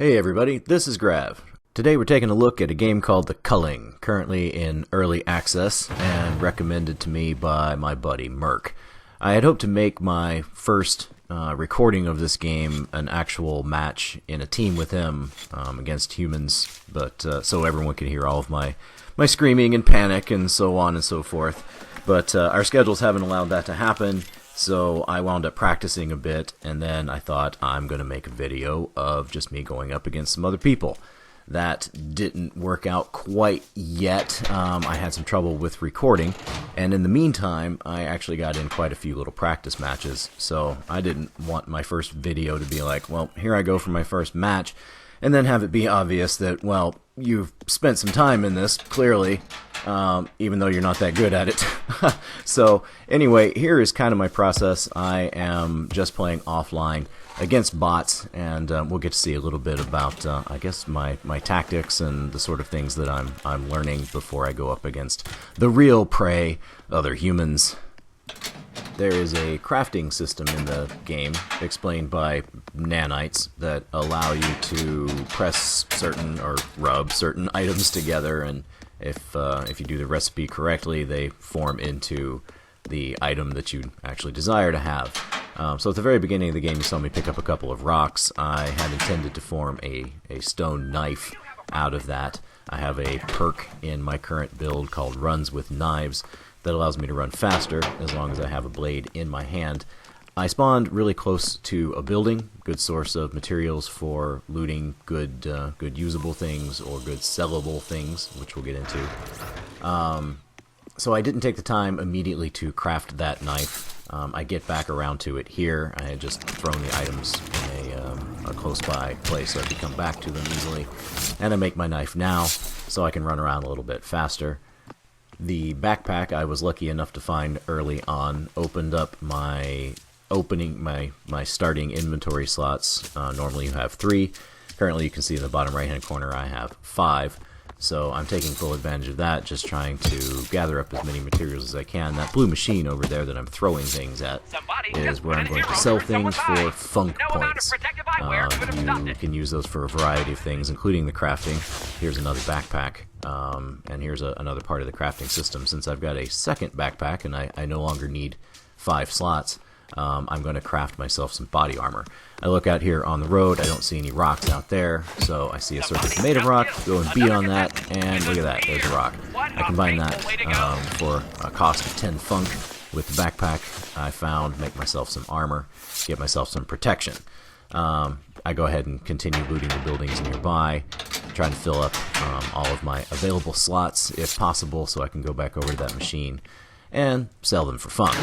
Hey everybody, this is Grav. Today we're taking a look at a game called the Culling, currently in early access and recommended to me by my buddy Merc. I had hoped to make my first recording of this game an actual match in a team with him against humans, but so everyone could hear all of my screaming and panic and so on and so forth. But our schedules haven't allowed that to happen. So I wound up practicing a bit, and then I thought I'm going to make a video of just me going up against some other people. That didn't work out quite yet. I had some trouble with recording, and in the meantime, I actually got in quite a few little practice matches, so I didn't want my first video to be like, well, here I go for my first match, and then have it be obvious that, well, you've spent some time in this, clearly, even though you're not that good at it. So anyway, here is kind of my process. I am just playing offline against bots, and we'll get to see a little bit about, I guess, my tactics and the sort of things that I'm learning before I go up against the real prey, other humans. There is a crafting system in the game, explained by nanites, that allow you to press certain or rub certain items together, and if you do the recipe correctly, they form into the item that you actually desire to have. So at the very beginning of the game, you saw me pick up a couple of rocks. I had intended to form a stone knife out of that. I have a perk in my current build called Runs with Knives that allows me to run faster as long as I have a blade in my hand. I spawned really close to a building, good source of materials for looting good usable things or good sellable things, which we'll get into. So I didn't take the time immediately to craft that knife. I get back around to it here. I had just thrown the items in a close-by place so I could come back to them easily. And I make my knife now so I can run around a little bit faster. The backpack I was lucky enough to find early on opened up my starting inventory slots. Normally you have 3. Currently you can see in the bottom right hand corner I have 5. So I'm taking full advantage of that, just trying to gather up as many materials as I can. That blue machine over there that I'm throwing things at is where I'm going to sell things for funk points. You can use those for a variety of things, including the crafting. Here's another backpack, and here's another part of the crafting system. Since I've got a second backpack and I no longer need 5 slots, I'm going to craft myself some body armor. I look out here on the road, I don't see any rocks out there, so I see a surface made of rock, go and beat on that, and look at that, there's a rock. I combine that for a cost of 10 funk with the backpack I found, make myself some armor, get myself some protection. I go ahead and continue looting the buildings nearby, trying to fill up all of my available slots if possible so I can go back over to that machine and sell them for fun.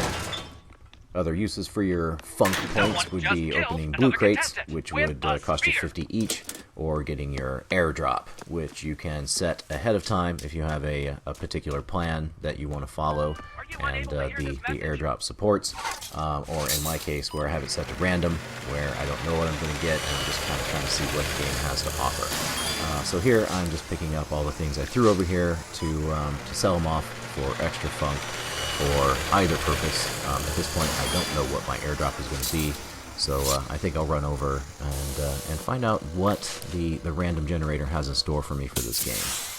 Other uses for your funk points would be opening blue crates, which would cost you 50 each, or getting your airdrop, which you can set ahead of time if you have a particular plan that you want to follow and the airdrop supports, or in my case where I have it set to random, where I don't know what I'm going to get and I'm just kind of trying to see what the game has to offer. So here I'm just picking up all the things I threw over here to sell them off for extra funk. For either purpose. At this point, I don't know what my airdrop is going to be, so I think I'll run over and find out what the random generator has in store for me for this game.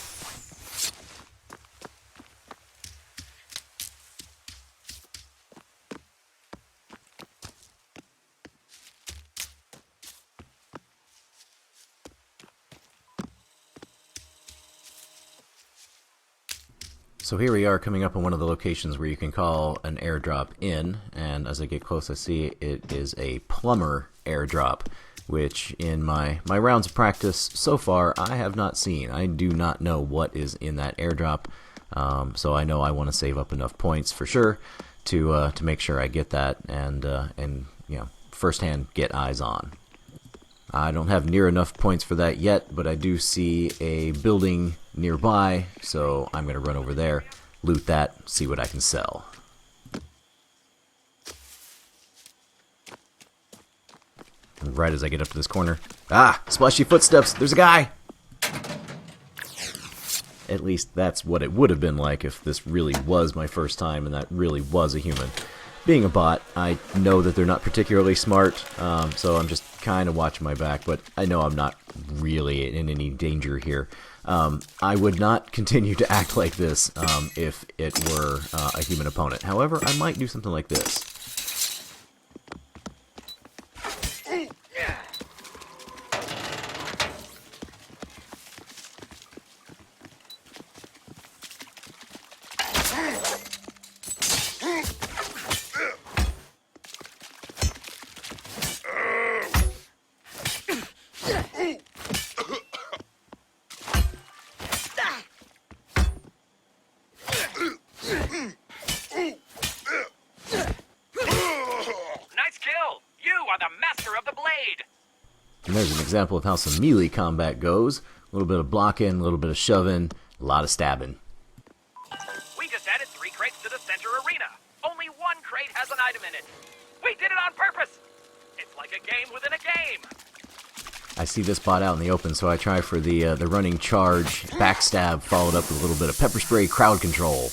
So here we are coming up on one of the locations where you can call an airdrop in, and as I get close I see it is a plumber airdrop, which in my rounds of practice so far I have not seen. I do not know what is in that airdrop, so I know I want to save up enough points for sure to make sure I get that and you know, firsthand get eyes on. I don't have near enough points for that yet, but I do see a building nearby, so I'm going to run over there, loot that, see what I can sell. And right as I get up to this corner, splashy footsteps, there's a guy! At least that's what it would have been like if this really was my first time and that really was a human. Being a bot, I know that they're not particularly smart, so I'm just kind of watching my back, but I know I'm not really in any danger here. I would not continue to act like this if it were a human opponent. However, I might do something like this. And there's an example of how some melee combat goes. A little bit of blocking, a little bit of shoving, a lot of stabbing. We just added 3 crates to the center arena. Only 1 crate has an item in it. We did it on purpose. It's like a game within a game. I see this bot out in the open, so I try for the running charge, backstab, followed up with a little bit of pepper spray, crowd control.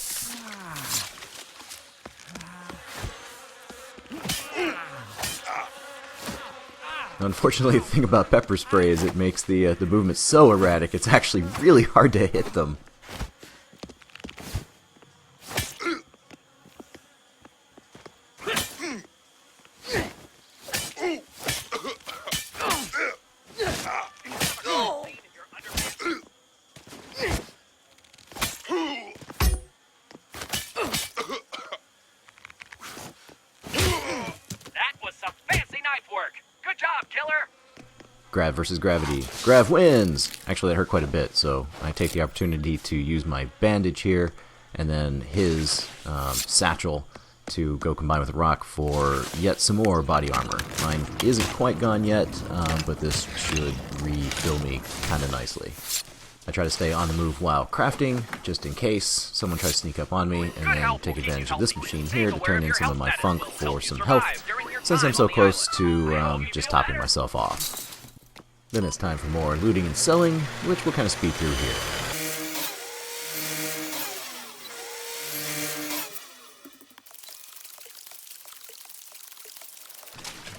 Unfortunately, the thing about pepper spray is it makes the movement so erratic, it's actually really hard to hit them. That was some fancy knife work. Good job, killer! Grav versus gravity. Grav wins! Actually, that hurt quite a bit, so I take the opportunity to use my bandage here, and then his satchel to go combine with rock for yet some more body armor. Mine isn't quite gone yet, but this should refill me kind of nicely. I try to stay on the move while crafting, just in case someone tries to sneak up on me, and then take advantage of this machine here to turn in some of my funk for some health, since I'm so close to just topping myself off. Then it's time for more looting and selling, which we'll kind of speed through here.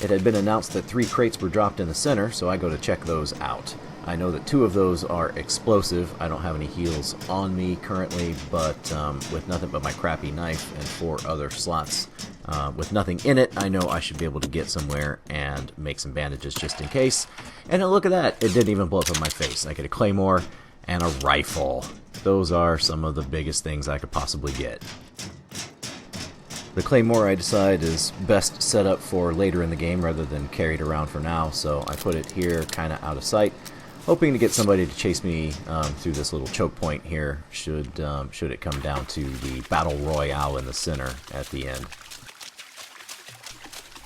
It had been announced that 3 crates were dropped in the center, so I go to check those out. I know that 2 of those are explosive. I don't have any heals on me currently, but with nothing but my crappy knife and 4 other slots with nothing in it, I know I should be able to get somewhere and make some bandages just in case. And look at that, it didn't even blow up in my face. I get a claymore and a rifle. Those are some of the biggest things I could possibly get. The claymore, I decide, is best set up for later in the game rather than carried around for now, so I put it here kind of out of sight, hoping to get somebody to chase me through this little choke point here should it come down to the battle royale in the center at the end.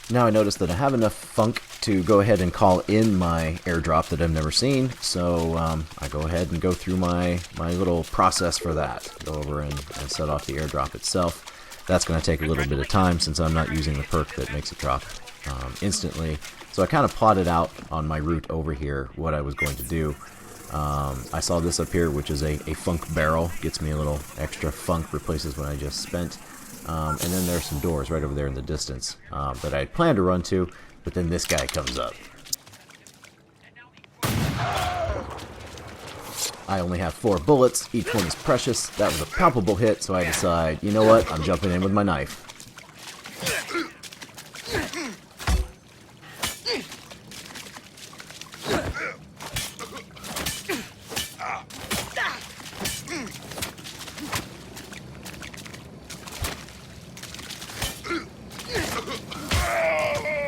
Now I notice that I have enough funk to go ahead and call in my airdrop that I've never seen, so I go ahead and go through my little process for that. Go over and set off the airdrop itself. That's going to take a little bit of time since I'm not using the perk that makes it drop instantly. So I kind of plotted out on my route over here what I was going to do. I saw this up here, which is a funk barrel. Gets me a little extra funk, replaces what I just spent. And then there's some doors right over there in the distance that I had planned to run to, but then this guy comes up. I only have 4 bullets, each one is precious. That was a palpable hit, so I decide, you know what, I'm jumping in with my knife.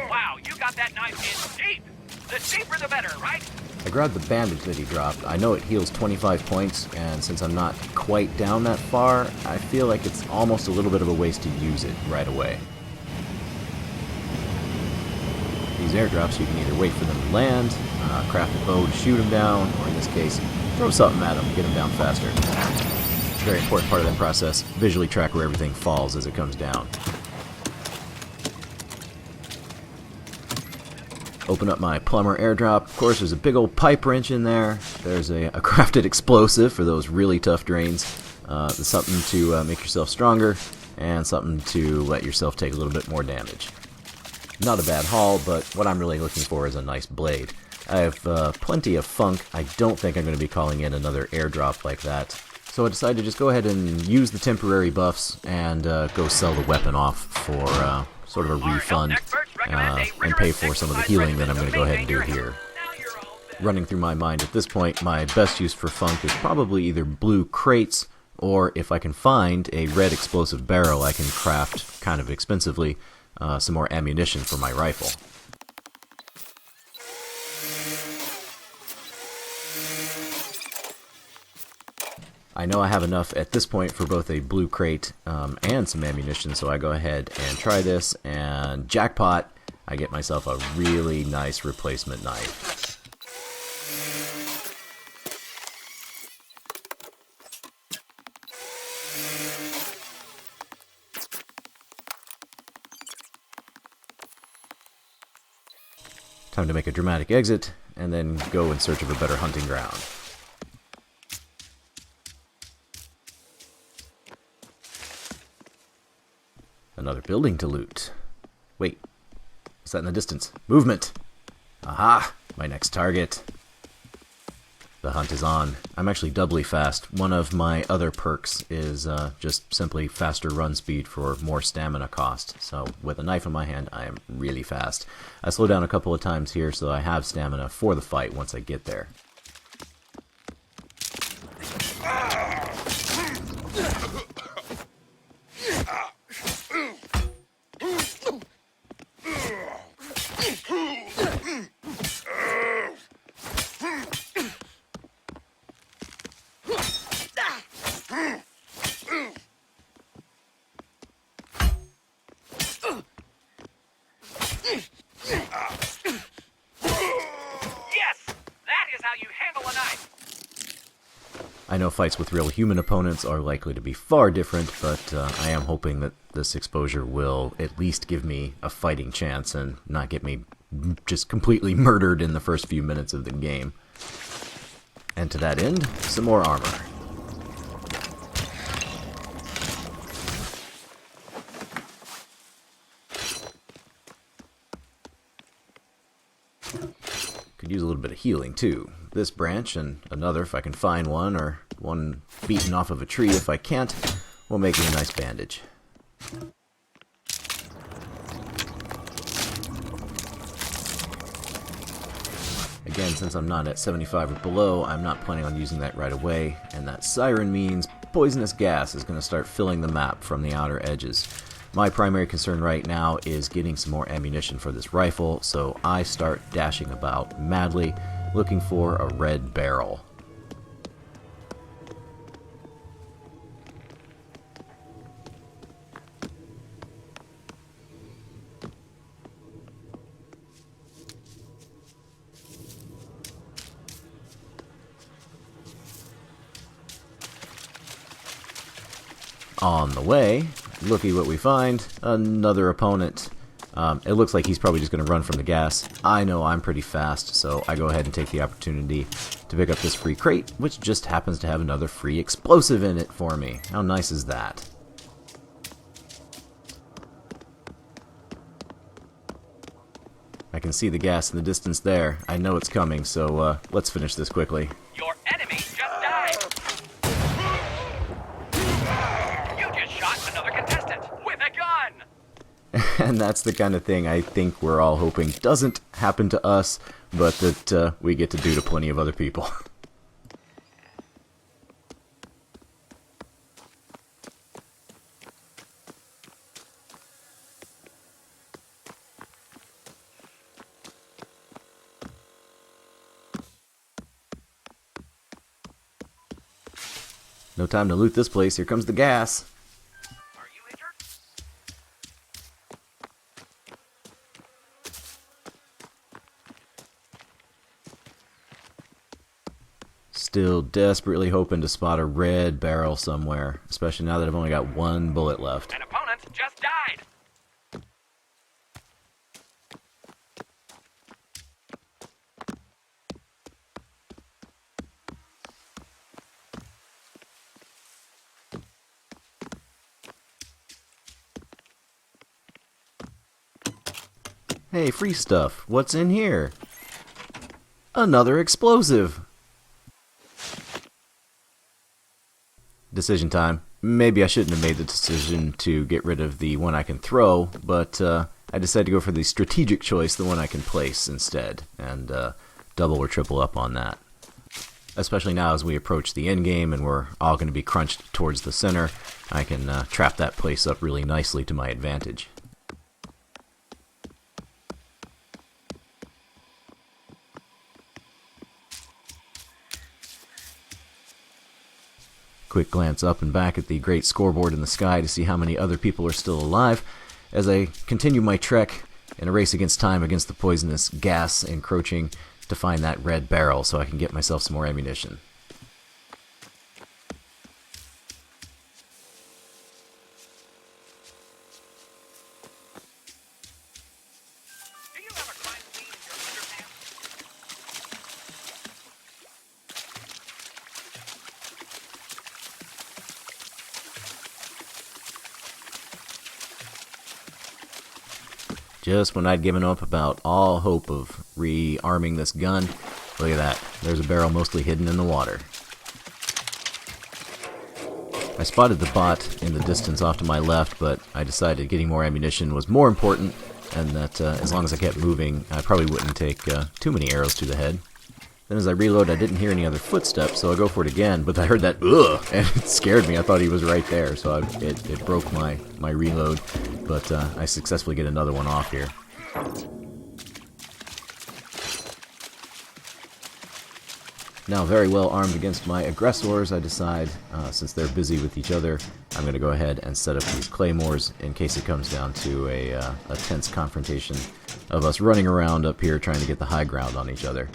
Wow, you got that knife in deep! The deeper the better, right? I grabbed the bandage that he dropped. I know it heals 25 points, and since I'm not quite down that far, I feel like it's almost a little bit of a waste to use it right away. These airdrops, you can either wait for them to land, craft a bow to shoot them down, or in this case, throw something at them to get them down faster. Very important part of that process, visually track where everything falls as it comes down. Open up my plumber airdrop. Of course, there's a big old pipe wrench in there. There's a crafted explosive for those really tough drains. There's something to make yourself stronger, and something to let yourself take a little bit more damage. Not a bad haul, but what I'm really looking for is a nice blade. I have plenty of funk. I don't think I'm going to be calling in another airdrop like that. So I decided to just go ahead and use the temporary buffs and go sell the weapon off for sort of a refund and pay for some of the healing that I'm going to go ahead and do here. Running through my mind at this point, my best use for funk is probably either blue crates, or if I can find a red explosive barrel, I can craft, kind of expensively, some more ammunition for my rifle. I know I have enough at this point for both a blue crate and some ammunition, so I go ahead and try this, and jackpot, I get myself a really nice replacement knife. Time to make a dramatic exit, and then go in search of a better hunting ground. Another building to loot. Wait, what's that in the distance? Movement! Aha! My next target. The hunt is on. I'm actually doubly fast. One of my other perks is just simply faster run speed for more stamina cost. So with a knife in my hand, I am really fast. I slow down a couple of times here so I have stamina for the fight once I get there. I know fights with real human opponents are likely to be far different, but I am hoping that this exposure will at least give me a fighting chance and not get me just completely murdered in the first few minutes of the game. And to that end, some more armor. Could use a little bit of healing too. This branch and another if I can find one, or one beaten off of a tree if I can't, will make me a nice bandage. Again, since I'm not at 75 or below, I'm not planning on using that right away, and that siren means poisonous gas is going to start filling the map from the outer edges. My primary concern right now is getting some more ammunition for this rifle, so I start dashing about madly, looking for a red barrel. On the way, looky what we find, another opponent. It looks like he's probably just going to run from the gas. I know I'm pretty fast, so I go ahead and take the opportunity to pick up this free crate, which just happens to have another free explosive in it for me. How nice is that? I can see the gas in the distance there. I know it's coming, so let's finish this quickly. Your enemy just died! You just shot another contestant with a gun! And that's the kind of thing I think we're all hoping doesn't happen to us, but that we get to do to plenty of other people. No time to loot this place. Here comes the gas. Are you injured? Still desperately hoping to spot a red barrel somewhere, especially now that I've only got one bullet left. An opponent just died! Hey, free stuff. What's in here? Another explosive. Decision time. Maybe I shouldn't have made the decision to get rid of the one I can throw, but I decided to go for the strategic choice, the one I can place instead, and double or triple up on that. Especially now as we approach the end game and we're all going to be crunched towards the center, I can trap that place up really nicely to my advantage. Quick glance up and back at the great scoreboard in the sky to see how many other people are still alive as I continue my trek in a race against time against the poisonous gas encroaching to find that red barrel so I can get myself some more ammunition. Do you have a crime scene in your underpants? Just when I'd given up about all hope of rearming this gun, look at that. There's a barrel mostly hidden in the water. I spotted the bot in the distance off to my left, but I decided getting more ammunition was more important, and that as long as I kept moving, I probably wouldn't take too many arrows to the head. Then as I reload, I didn't hear any other footsteps, so I go for it again, but I heard that ugh, and it scared me. I thought he was right there, so it broke my reload, but I successfully get another one off here. Now very well armed against my aggressors, I decide, since they're busy with each other, I'm going to go ahead and set up these claymores in case it comes down to a tense confrontation of us running around up here trying to get the high ground on each other.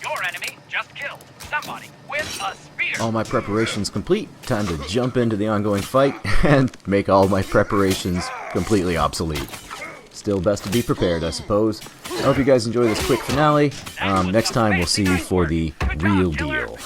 Your enemy just killed somebody with a spear. All my preparations complete. Time to jump into the ongoing fight and make all my preparations completely obsolete. Still best to be prepared, I suppose. I hope you guys enjoy this quick finale. Next time we'll see you for the real deal.